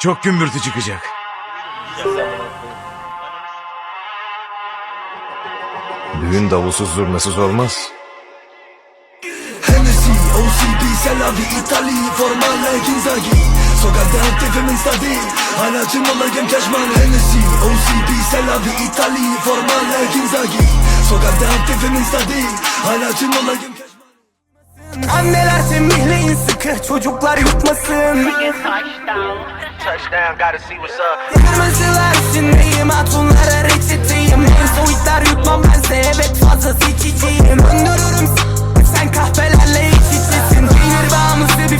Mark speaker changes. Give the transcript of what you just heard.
Speaker 1: Çok gümbürtü çıkacak. Düğün davulsuz zurnasız olmaz.
Speaker 2: Hennessy, OCB, Selavi, İtali, formale, Ginzagi. Sokakta aktifimin stabil, hala çırmalarken keşman. Hennessy, OCB, Selavi, İtali, formale, Ginzagi. Sokakta aktifimin stabil, hala çırmalarken keşman.
Speaker 3: Anneler tembihleyin sıkı, çocuklar yutmasın.
Speaker 4: Touchdown, gotta see what's up.
Speaker 3: Kırmızılar içindeyim, hatunlara reçeteyim. En soğuklar yutmam bense, evet fazlası içiciyim. Öndürürüm sen kahvelerle iç içesin. Peynir bağımlısı bir